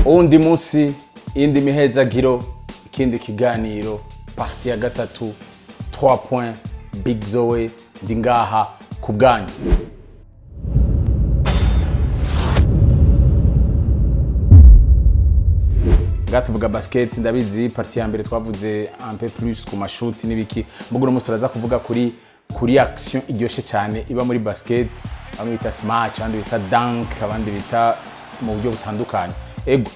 undi munsi indi mihezagiro ikindi kiganiro partie ya gatatu 3 points Big Zoé ndi ngaha ku bwanyu. Tuvuga basket ndabizi partie ya mbere twavuze un peu plus ku mashuti nibiki muguru umunsi uraza kuvuga kuri action iryoshe cyane iba muri basket, bamwe bita smash abandi bita dunk abandi bita mu buryo butandukanye. Ego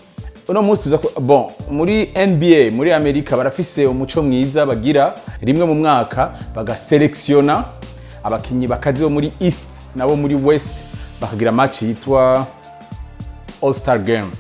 uno munsi tuza bon muri NBA muri Amerika barafise umuco mwiza bagira rimwe mu mwaka bagaselectiona abakinyi bakazi bo muri East nabo muri West bakagira match yitwa All Star Game.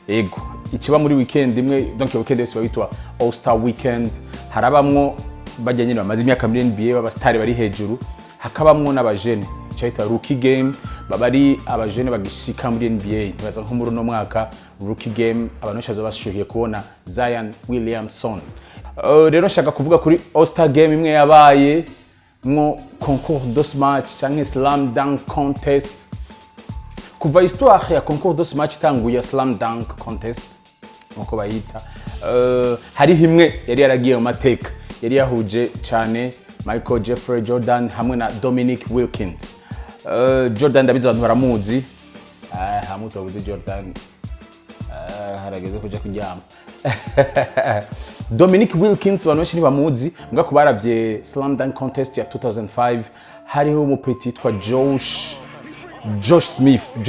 Ego ikiba muri weekend imwe donc weekend yose bayitwa All Star Weekend, harabamwo bajya nyine bamaze imyaka muri NBA baba star bari hejuru, hakabamwo n'abajene cyita rookie game babari abajene bagishika muri NBA baza nko muri no mwaka rookie game abantu bashazo bashuhiye kubona Zion Williamson. Rero shaka kuvuga kuri All Star Game imwe yabaye mwo concours de match cyangwa slam dunk contest. Kuva histoire ya concours de match tanguye slam dunk contest nko bayita hari himwe yari yaragiye mu mateka yari yahuje cyane Michael Jeffrey Jordan hamwe na Dominic Wilkins. Jordan ndabizi abantu baramuzi, hamutobuze Jordan harageze kuja kuryama. Dominic Wilkins abantu benshi ntibamuzi mbwa ko baravye slam dunk contest ya 2005 hariho umupeti yitwa Josh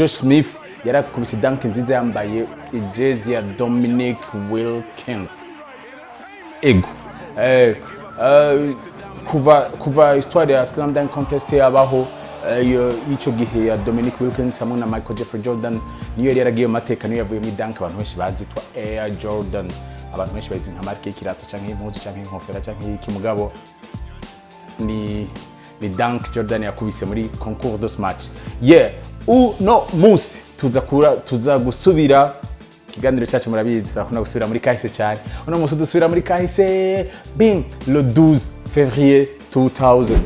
Smith yarakubise dunk nziza yambaye ijezi ya Dominic Wilkins. Ego kuva histoire ya slam dunk contest yabaho yico gihe ya Dominic Wilkins hamwe na Michael Jeffrey Jordan niyo yari yaragiye mu mateka niyo yavuye mu dunk abantu benshi bazitwa Air Jordan, abantu benshi bazi nka marke y'ikirato canke impuzu canke inkofera canke ikimugabo ni dunk Jordan yakubise muri concours de match. No munsi tuza gusubira kiganiro cyacu murabizi turakunda gusubira muri kahise cyane. Uno munsi dusubira muri kahise bing le 12 février 2000.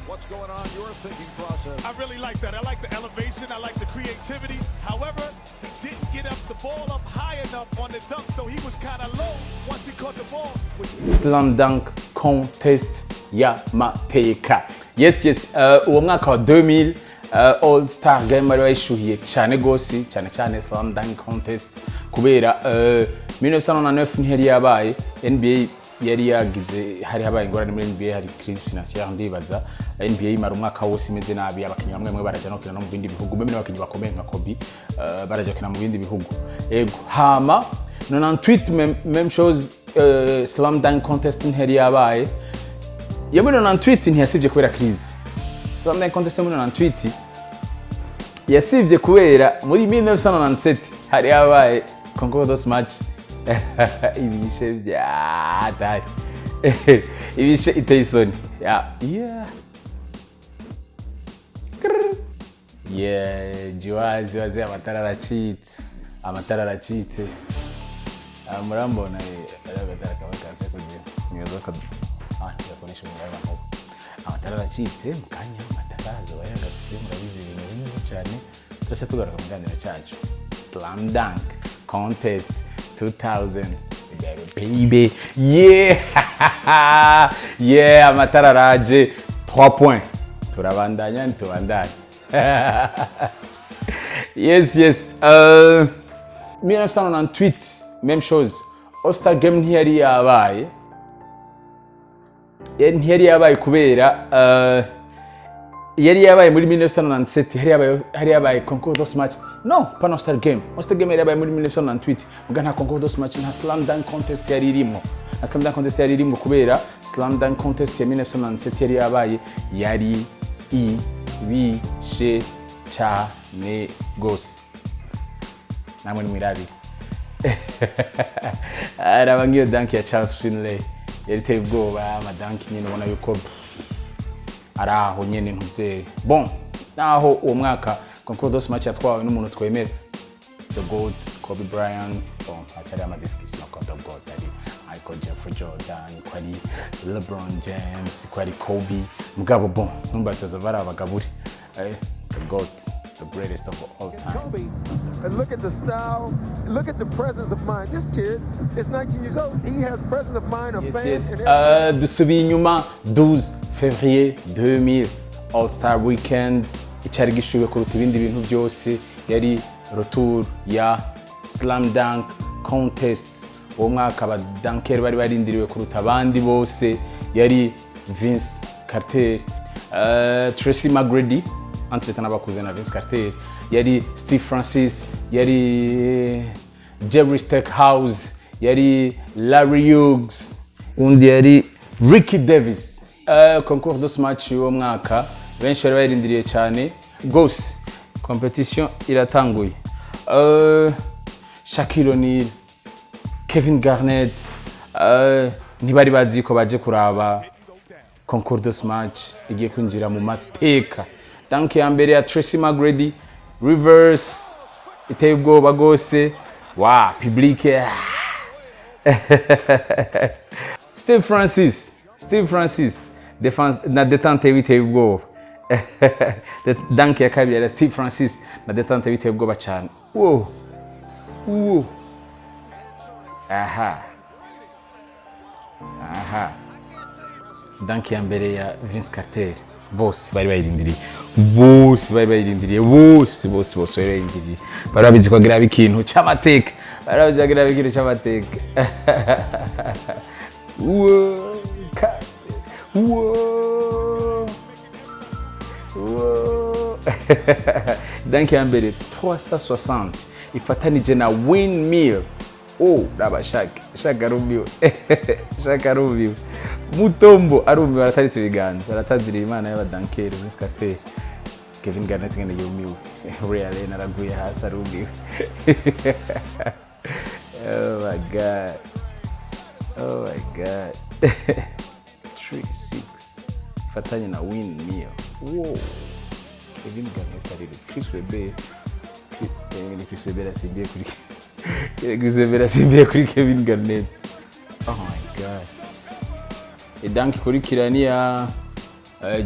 What's going on your thinking process? I really like that. I like the elevation. I like the creativity. However, he didn't get up the ball up high enough on the dunk, so he was kind of low once he caught the ball. Slam dunk contest ya mateka. Yes. Uwo mwaka wa 2000 All Star Game bari bayishuhiye cyane gosi cyane slam dunk contest kubera 1999 ntihari yabaye NBA yari yagize hari habaye ingorane muri NBA, hari crise financière ndibaza NBA imara umwaka wose imeze nabi, abakinyi bamwe baraja no kina no mu bindi bihugu, bemwe n'abakinyi bakomeye nka Kobe baraja kina mu bindi bihugu. Ego hama 98 même chose slam dunk contest ntihari yabaye ya muri 98 ntiyasivye kubera crise. Slam dunk contest muri 98 yasivye kubera muri 1997 hari yabaye concours de match ibishe vya dai ibishe iteyisoni jiwazi amatara aracitse murambona aragatara kabakase kuzi nyozo ko yakonesha mu amatara aracitse mukanya amatara azoba yagatse murabizi ibintu nziza cyane turasha tugaruka mu ganiro cyacu slam dunk contest 2000 baby amatara raje 3 points turabandanya ntubandanye. Yes 1998 même chose All Star Game ntiyari yabaye kubera yari yabaye muri 1997 hari yabaye concours de match. No, pas All Star Game. All Star Game yari yabaye muri 1998 muga nta concours de match nta slam dunk contest yari irimo. Slam dunk contest yari irimo kubera slam dunk contest ya 1997 yari yabaye yari ibishe cyane gose. Namwe ni mirabiri. Arabangiyo dunk ya Charles Finlay yari teye ubwoba amadanki nyine ubona yuko araho nyene ntuze. Bon, naho uwo mwaka concours de match yatwawe n'umuntu twemera the GOAT Kobe Bryant. Bon, achari ama discussion kwa the GOAT ari Michael Jeffrey Jordan, ko ari LeBron James, ko ari Kobe. Mugabo bon, numbateza bari abagaburi. The GOAT, the greatest of all time. Kobe, and look at the style, look at the presence of mind. This kid is 19 years old. He has presence of mind, of fans. Yes. Dusubiye inyuma 12 février 2000 All-Star Weekend. Icyari gishubiye kuruta ibindi bintu byose yari retour ya Slam Dunk Contest. Uwo mwaka abadankeri bari barindiriwe kuruta abandi bose yari Vince Carter, Tracy McGrady entre n'abakuze na Vince Carter, yari Steve Francis, yari Jerry Stackhouse, yari Larry Hughes, undi yari Ricky Davis. Concours de ce match uwo mwaka benshi bari barindiriye cyane gose. Competition iratanguye. Shaquille O'Neal, Kevin Garnett, ntibari bazi ko baje kuraba concours de ce match igiye kwinjira mu mateka. Dunk ya mbere ya Tracy McGrady, reverse iteye ubwoba gose. Wow, public. Steve Francis defense na detente biteye ubwoba. Dunk ya kabiri ya Steve Francis na detente biteye ubwoba cyane. Wow. Aha. Dunk ya mbere ya Vince Carter. Bose bari bayirindiriye. Barabizi ko agira ikintu cy'amateka. Dunk ya mbere 360 ifatanije na windmill. Raba Shaka rubiwe. Mutombo arumiwe arataritse ibiganza, aratazira imana y'abadankeri Vince Carter. Kevin Garnett ngene yumiwe. Real naraguye hasi arumiwe. Oh my god. 3-6 fatanye na windmill. Wow. Kevin Garnett ariritse Chris Webber. Chris Webber asibiye kuri Kevin Garnett. Oh my god. Dunk ikurikira ni ya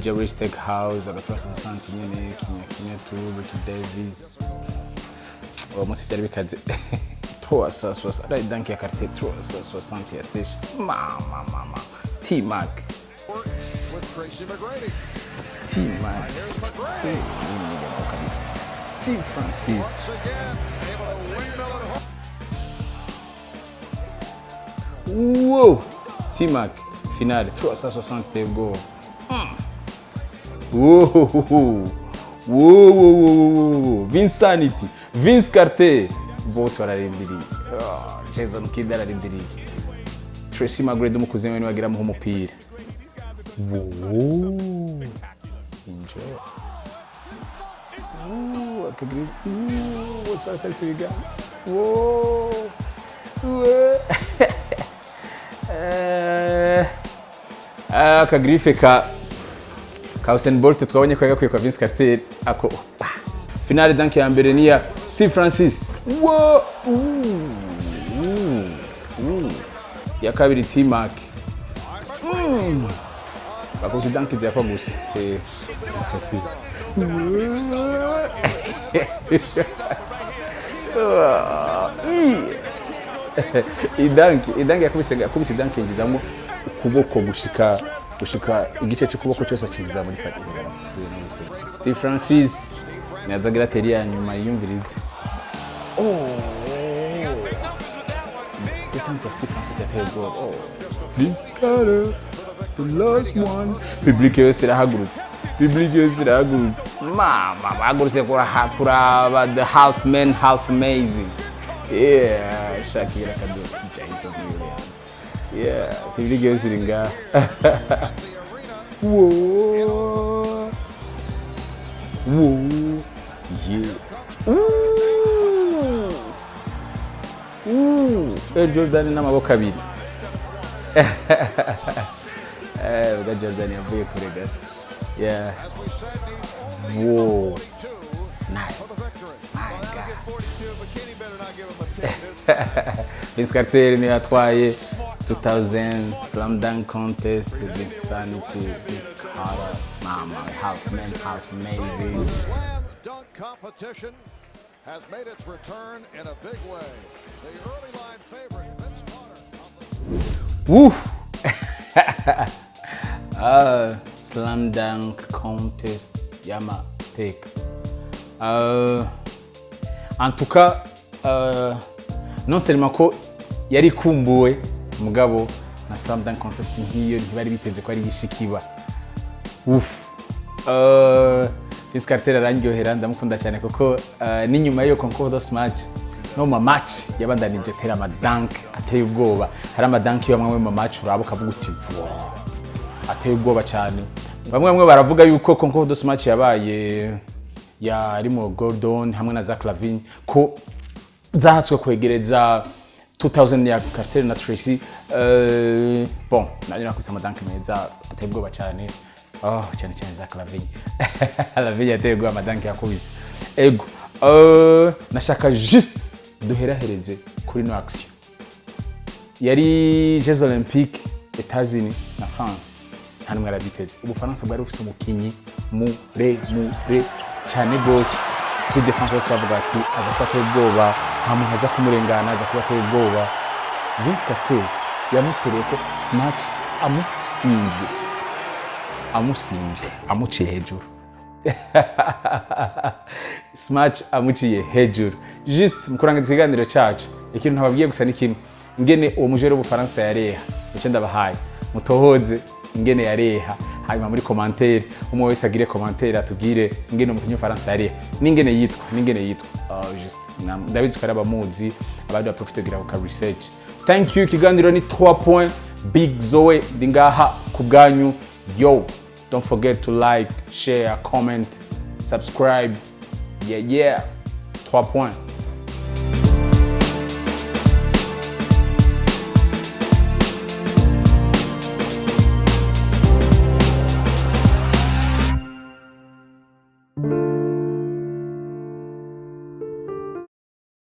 Jerry Stackhouse, agaturasa santi nyene kinya tu Ricky Davis. Umunsi byari bikaze. 360 dunk ya Carter 360 ya Sesh. Mama. T-Mac. Steve Francis. Wow. T-Mac. Finale 360 teve gol. Wow. Vinsanity. Vince Carter. Bose bararindiriye. Jason Kidd ararindiriye. Tracy McGrady umukuze we wagira mu umupira. Wow. Enjoy. Akagri. Bose barataritse ibiganza. Wow. Akagrife ka Usain Bolt twabonye ko yagakwiye kwa Vince Carter ako. Finale dunk ya mbere ni ya Steve Francis. Wow. Ya kabiri T-Mac. Bakoze dunk ya kwa gusa. Vince Carter. Idangi yakubise danki yinjizamo ukuboko gushika igice cy'ukuboko cyose kinjiza muri pati. Steve Francis nazagira teri ya nyuma yiyumvirize. Steve Francis ateye goal. This Carter, the last one. Public yose irahagurutse. Mama bagurutse kuraba the half man half amazing. Yeah, Shakira can do Jason Williams. Yeah, public yose iringa. Whoa. Yeah. Jordan n'amaboko abiri. Uga Jordan yavuye kure gato. Yeah. Whoa. Nice. My God. Vince Carter ni yatwaye 2000 slam dunk contest, this sanity, this color. Mama, half men, half amazing. Slam dunk competition has made its return in a big way. The early line favorite, Vince Carter. Woo! Slam dunk contest, y'amateka. En tout cas, non seulement ko yari kumbuwe mugabo na slam dunk contest nk'iyo ntibari bitenze ko ari gishikiba. Vince Carter arangyohera ndamukunda cyane kuko n'inyuma yo concours match no ma match yabandanije tera amadank ateye ubwoba. Hari amadank yo amwe mu match urabo kavuga uti ateye ubwoba cyane. Bamwe baravuga yuko concours match yabaye yarimo Gordon hamwe na Zach Lavine ko zahatswe kwegereza 2000 ya Carter na Tracy. Bon, nari nakwisa amadank meza ateye ubwoba cyane. Cyane Zach Lavine. Lavine yateye ubwoba amadank yakubise. Ego. Nashaka juste duherahereze kuri no action. Yari Jeux Olympiques États-Unis na France. Hano mwarabiteze. Ubufaransa bwari bufise umukinyi mure cyane gose. Kuri defense bose bavuga ati aza kwateye ubwoba, nta muntu aza kumurengana, aza kwateye ubwoba. Vince Carter yamutereye ko smash amuciye hejuru. Smash amuciye hejuru. Just mukurangiza ikiganiro cyacu. Ikintu ntababwiye gusa n'ikimwe. Ingene uwo mujero w'Ubufaransa yareha. Icyo ndabahaye. Mutohoze ingene yareha. Hanyuma muri commentaire umwe wese agire commentaire atubwire ingene umukinyi w'Ubufaransa yareha. N'ingene yitwa. Just ndabizi ko abamuzi abandi baprofite kugira ko research. Thank you. Ikiganiro ni 3 points. Big Zoé ndingaha kubganyu. Yo, don't forget to like, share, comment, subscribe. Yeah. 3 points.